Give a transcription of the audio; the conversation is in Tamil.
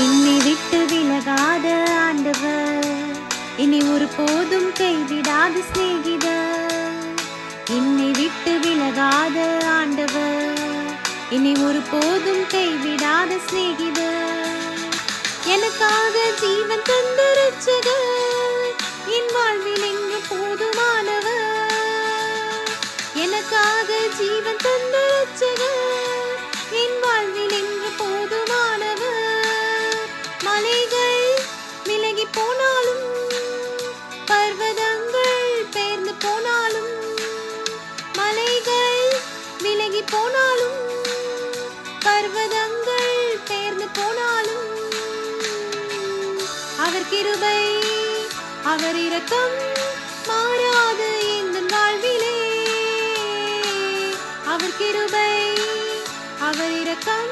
என்னை விட்டு விலகாத ஆண்டவர், என்னை ஒரு போதும் கைவிடாத சிநேகிதர். என்னை விட்டு விலகாத ஆண்டவர், என்னை ஒரு போதும் கைவிடாத சிநேகிதர். எனக்காக ஜீவன் தந்த இரட்சகர், என் வாழ்வில் எங்கு போதுமானவர். எனக்காக ஜீவன் தந்த இரட்சகர், என் வாழ்வில் எங்கு போதுமானவர். மலைகள் விலகி போனாலும், பர்வதங்கள் பெயர்ந்து போனாலும், மலைகள் விலகி போனாலும், பர்வதங்கள் பெயர்ந்து போனாலும், அவர் கிருபை அவர் இரக்கம் மாறாது எங்கள் வாழ்விலே. அவர் கிருபை அவர் இரக்கம்